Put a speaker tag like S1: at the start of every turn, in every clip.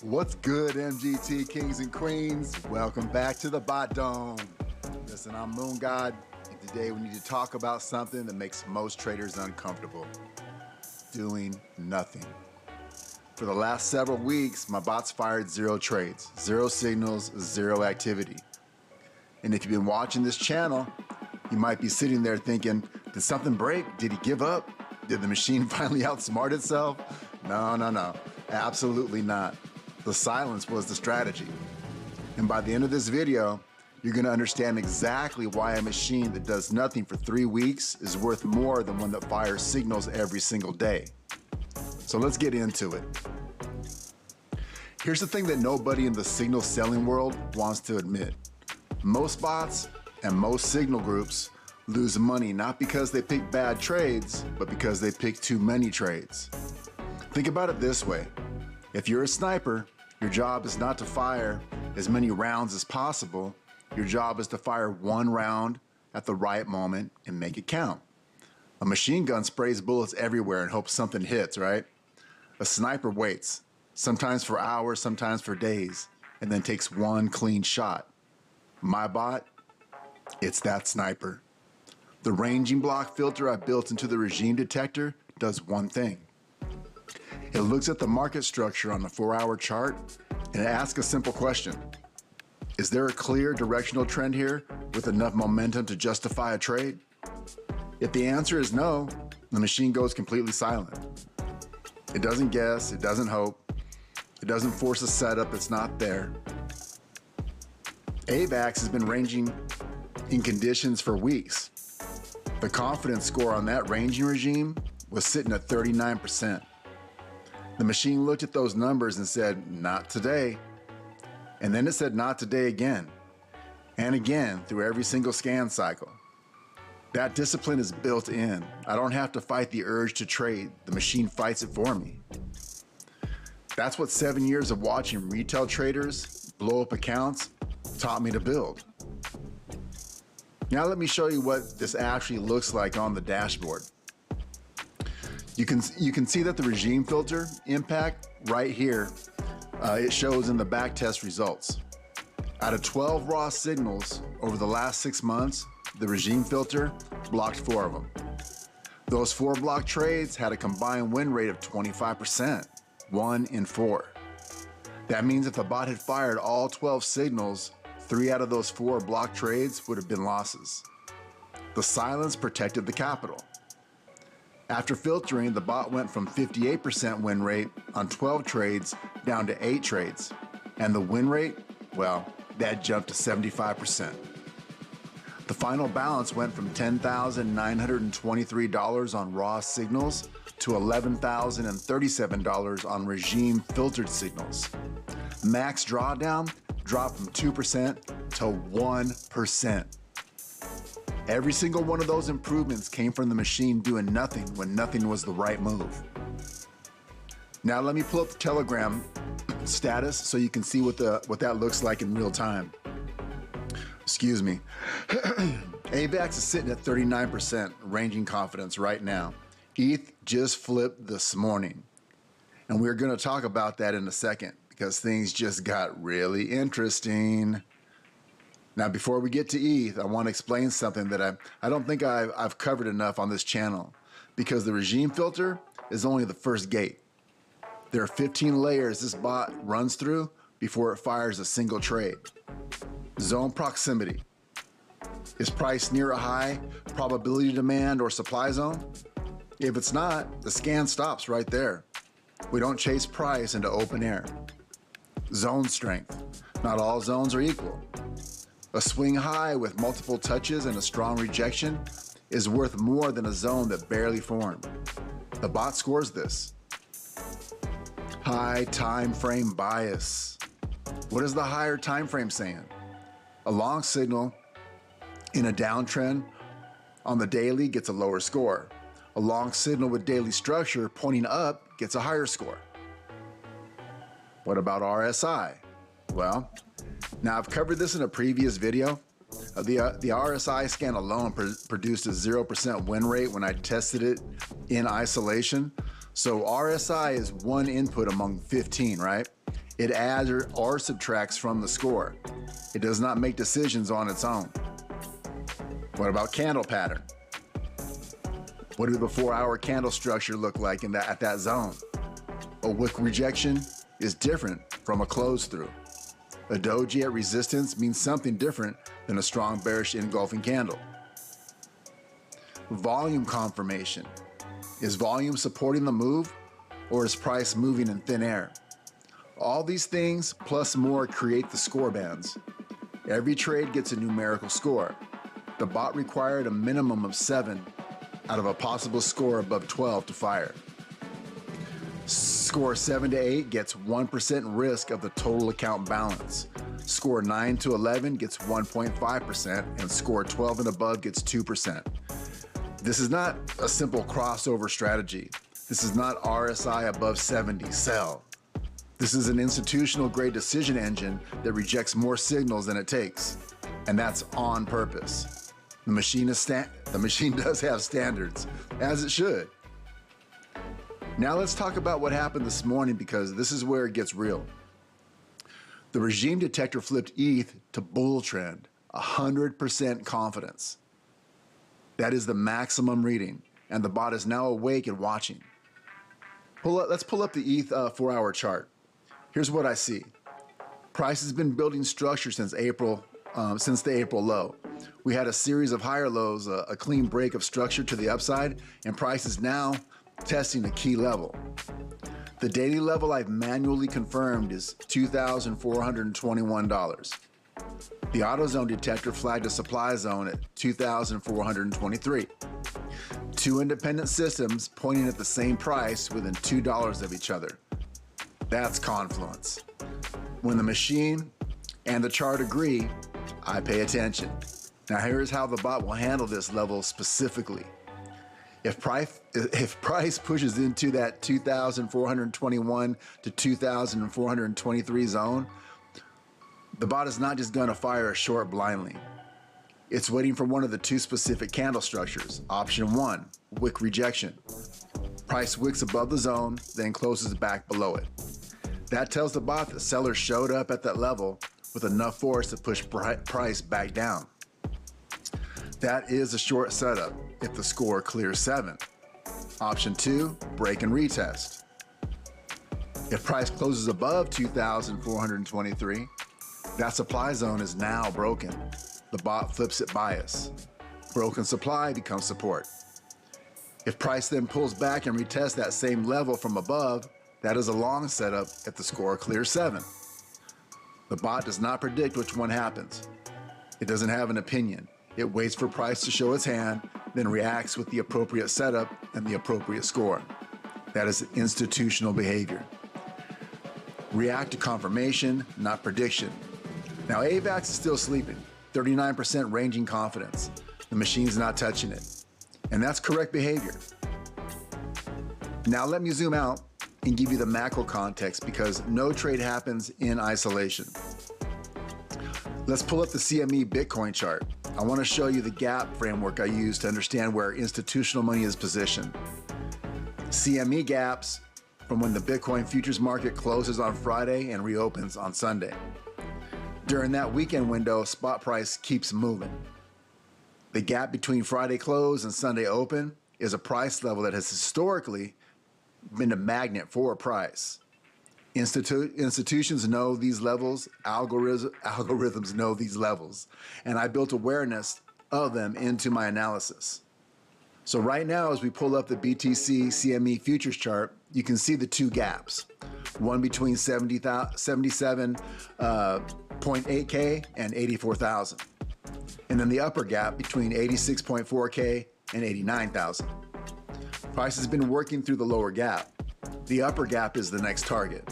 S1: What's good, MGT kings and queens? Welcome back to the Bot Dome. Listen, I'm Moon God, and today we need to talk about something that makes most traders uncomfortable: doing nothing. For the last several weeks, my bots fired 0 trades, 0 signals, 0 activity. And if you've been watching this channel, you might be sitting there thinking, did something break? Did he give up? Did the machine finally outsmart itself? No, absolutely not. The silence was the strategy. And by the end of this video, you're gonna understand exactly why a machine that does nothing for 3 weeks is worth more than one that fires signals every single day. So let's get into it. Here's the thing that nobody in the signal selling world wants to admit. Most bots and most signal groups lose money not because they pick bad trades, but because they pick too many trades. Think about it this way. If you're a sniper, your job is not to fire as many rounds as possible. Your job is to fire 1 round at the right moment and make it count. A machine gun sprays bullets everywhere and hopes something hits, right? A sniper waits, sometimes for hours, sometimes for days, and then takes 1 clean shot. My bot, it's that sniper. The ranging block filter I built into the regime detector does one thing. It looks at the market structure on the 4-hour chart and it asks a simple question. Is there a clear directional trend here with enough momentum to justify a trade? If the answer is no, the machine goes completely silent. It doesn't guess, it doesn't hope, it doesn't force a setup that's not there. AVAX has been ranging in conditions for weeks. The confidence score on that ranging regime was sitting at 39%. The machine looked at those numbers and said, not today. And then it said, not today again. And again through every single scan cycle. That discipline is built in. I don't have to fight the urge to trade. The machine fights it for me. That's what 7 years of watching retail traders blow up accounts taught me to build. Now let me show you what this actually looks like on the dashboard. You can see that the regime filter impact right here, it shows in the backtest results. Out of 12 raw signals over the last 6 months, the regime filter blocked 4 of them. Those 4 blocked trades had a combined win rate of 25%, 1 in 4. That means if the bot had fired all 12 signals, 3 out of those 4 blocked trades would have been losses. The silence protected the capital. After filtering, the bot went from 58% win rate on 12 trades down to 8 trades. And the win rate, well, that jumped to 75%. The final balance went from $10,923 on raw signals to $11,037 on regime filtered signals. Max Drawdown dropped from 2% to 1%. Every single one of those improvements came from the machine doing nothing when nothing was the right move. Now let me pull up the Telegram status so you can see what that looks like in real time. Excuse me. AVAX is sitting at 39% ranging confidence right now. ETH just flipped this morning. And we're going to talk about that in a second because things just got really interesting. Now, before we get to ETH, I want to explain something that I don't think I've covered enough on this channel, because the regime filter is only the first gate. There are 15 layers this bot runs through before it fires a single trade. Zone proximity. Is price near a high probability demand or supply zone? If it's not, the scan stops right there. We don't chase price into open air. Zone strength. Not all zones are equal. A swing high with multiple touches and a strong rejection is worth more than a zone that barely formed. The bot scores this. High time frame bias. What is the higher time frame saying? A long signal in a downtrend on the daily gets a lower score. A long signal with daily structure pointing up gets a higher score. What about RSI? Well, now I've covered this in a previous video. The RSI scan alone produced a 0% win rate when I tested it in isolation. So RSI is one input among 15, right? It adds or subtracts from the score. It does not make decisions on its own. What about candle pattern? What do the 4-hour candle structure look like at that zone? A wick rejection is different from a close through. A doji at resistance means something different than a strong bearish engulfing candle. Volume confirmation. Is volume supporting the move, or is price moving in thin air? All these things plus more create the score bands. Every trade gets a numerical score. The bot required a minimum of 7 out of a possible score above 12 to fire. Score 7 to 8 gets 1% risk of the total account balance. Score 9 to 11 gets 1.5%, and score 12 and above gets 2%. This is not a simple crossover strategy. This is not RSI above 70, sell. This is an institutional grade decision engine that rejects more signals than it takes, and that's on purpose. The machine does have standards, as it should. Now let's talk about what happened this morning, because this is where it gets real. The regime detector flipped ETH to bull trend, 100% confidence. That is the maximum reading, and the bot is now awake and watching. Let's pull up the ETH 4-hour chart. Here's what I see. Price has been building structure since the April low. We had a series of higher lows, a clean break of structure to the upside, and price is now testing a key level. The daily level I've manually confirmed is $2,421. The AutoZone detector flagged a supply zone at $2,423. Two independent systems pointing at the same price within $2 of each other. That's confluence. When the machine and the chart agree, I pay attention. Now here's how the bot will handle this level specifically. If price pushes into that 2,421 to 2,423 zone, the bot is not just going to fire a short blindly. It's waiting for one of the two specific candle structures. Option 1, wick rejection. Price wicks above the zone, then closes back below it. That tells the bot that sellers showed up at that level with enough force to push price back down. That is a short setup if the score clears 7. Option 2, break and retest. If price closes above 2,423, that supply zone is now broken. The bot flips it bias. Broken supply becomes support. If price then pulls back and retests that same level from above, that is a long setup if the score clears 7. The bot does not predict which one happens. It doesn't have an opinion. It waits for price to show its hand, then reacts with the appropriate setup and the appropriate score. That is institutional behavior. React to confirmation, not prediction. Now AVAX is still sleeping, 39% ranging confidence. The machine's not touching it. And that's correct behavior. Now let me zoom out and give you the macro context, because no trade happens in isolation. Let's pull up the CME Bitcoin chart. I want to show you the gap framework I use to understand where institutional money is positioned. CME gaps from when the Bitcoin futures market closes on Friday and reopens on Sunday. During that weekend window, spot price keeps moving. The gap between Friday close and Sunday open is a price level that has historically been a magnet for price. Institutions know these levels, algorithms know these levels, and I built awareness of them into my analysis. So right now, as we pull up the BTC CME futures chart, you can see the two gaps, one between 77.8K and 84,000, and then the upper gap between 86.4K and 89,000. Price has been working through the lower gap. The upper gap is the next target.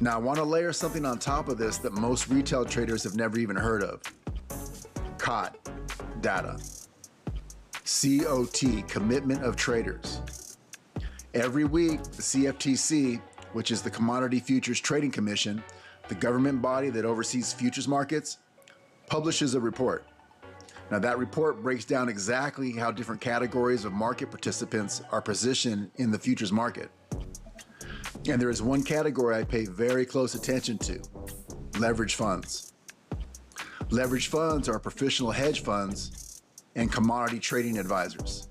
S1: Now I want to layer something on top of this that most retail traders have never even heard of. COT data. COT, commitment of traders. Every week, the CFTC, which is the Commodity Futures Trading Commission, the government body that oversees futures markets, publishes a report. Now that report breaks down exactly how different categories of market participants are positioned in the futures market. And there is one category I pay very close attention to: leverage funds. Leverage funds are professional hedge funds and commodity trading advisors.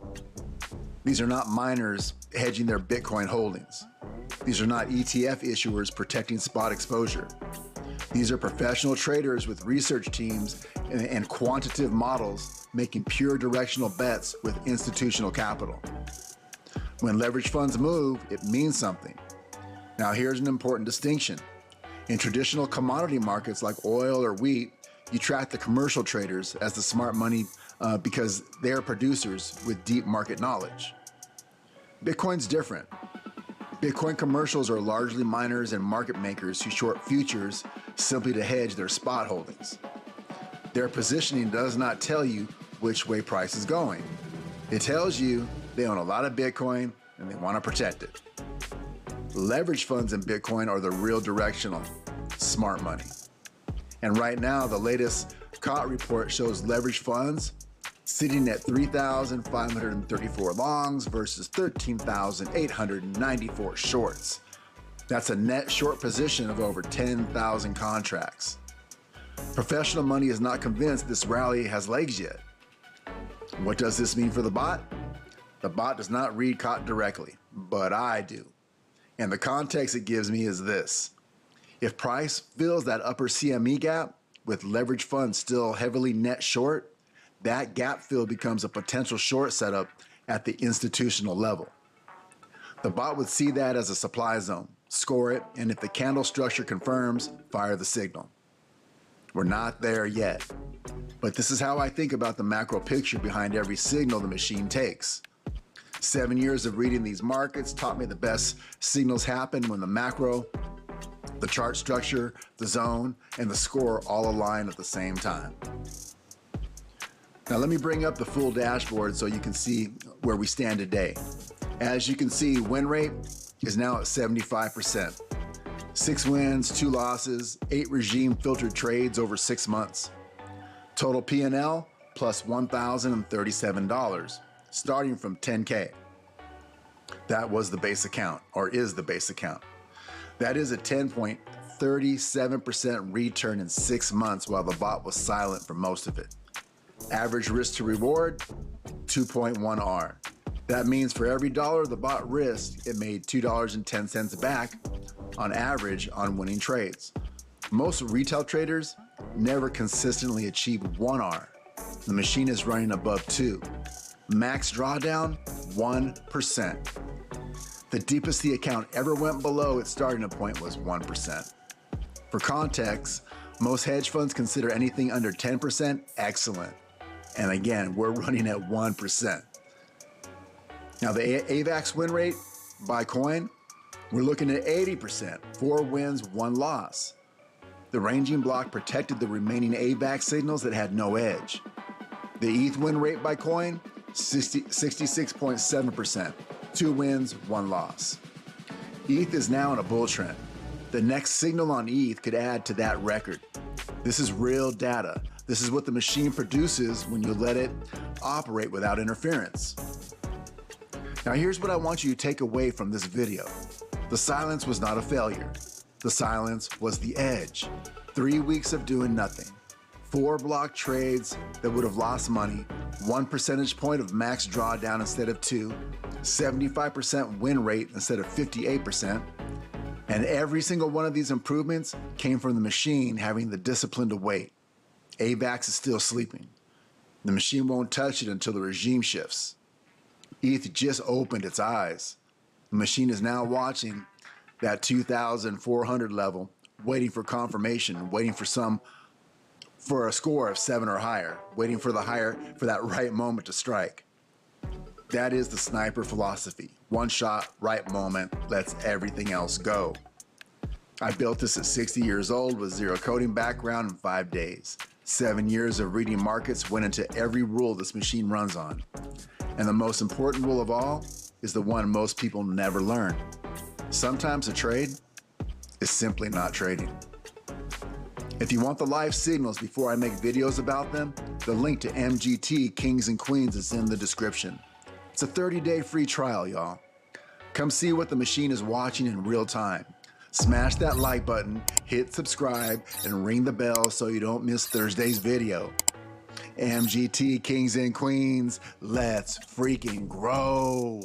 S1: These are not miners hedging their Bitcoin holdings. These are not ETF issuers protecting spot exposure. These are professional traders with research teams and quantitative models making pure directional bets with institutional capital. When leverage funds move, it means something. Now, here's an important distinction. In traditional commodity markets like oil or wheat, you track the commercial traders as the smart money because they are producers with deep market knowledge. Bitcoin's different. Bitcoin commercials are largely miners and market makers who short futures simply to hedge their spot holdings. Their positioning does not tell you which way price is going. It tells you they own a lot of Bitcoin and they want to protect it. Leverage funds in Bitcoin are the real directional, smart money. And right now, the latest COT report shows leverage funds sitting at 3,534 longs versus 13,894 shorts. That's a net short position of over 10,000 contracts. Professional money is not convinced this rally has legs yet. What does this mean for the bot? The bot does not read COT directly, but I do. And the context it gives me is this: if price fills that upper CME gap with leverage funds still heavily net short, that gap fill becomes a potential short setup at the institutional level. The bot would see that as a supply zone, score it, and if the candle structure confirms, fire the signal. We're not there yet, but this is how I think about the macro picture behind every signal the machine takes. 7 years of reading these markets taught me the best signals happen when the macro, the chart structure, the zone, and the score all align at the same time. Now let me bring up the full dashboard so you can see where we stand today. As you can see, win rate is now at 75%. 6 wins, 2 losses, 8 regime filtered trades over 6 months. Total P&L plus $1,037, starting from $10K. That was the base account, or is the base account. That is a 10.37% return in 6 months while the bot was silent for most of it. Average risk to reward, 2.1 R. That means for every dollar the bot risked, it made $2.10 back on average on winning trades. Most retail traders never consistently achieve 1 R. The machine is running above 2. Max Drawdown, 1%. The deepest the account ever went below its starting point was 1%. For context, most hedge funds consider anything under 10% excellent. And again, we're running at 1%. Now the AVAX win rate by coin, we're looking at 80%, 4 wins, 1 loss. The ranging block protected the remaining AVAX signals that had no edge. The ETH win rate by coin, 66.7%, 2 wins, 1 loss. ETH is now in a bull trend. The next signal on ETH could add to that record. This is real data. This is what the machine produces when you let it operate without interference. Now here's what I want you to take away from this video. The silence was not a failure. The silence was the edge. 3 weeks of doing nothing. 4 block trades that would have lost money, 1 percentage point of max drawdown instead of 2, 75% win rate instead of 58%, and every single one of these improvements came from the machine having the discipline to wait. AVAX is still sleeping. The machine won't touch it until the regime shifts. ETH just opened its eyes. The machine is now watching that 2,400 level, waiting for confirmation, waiting for a score of 7 or higher, waiting for that right moment to strike. That is the sniper philosophy. One shot, right moment, lets everything else go. I built this at 60 years old with 0 coding background in 5 days. 7 years of reading markets went into every rule this machine runs on. And the most important rule of all is the one most people never learn. Sometimes a trade is simply not trading. If you want the live signals before I make videos about them, the link to MGT Kings and Queens is in the description. It's a 30-day free trial, y'all. Come see what the machine is watching in real time. Smash that like button, hit subscribe, and ring the bell so you don't miss Thursday's video. MGT Kings and Queens, let's freaking grow.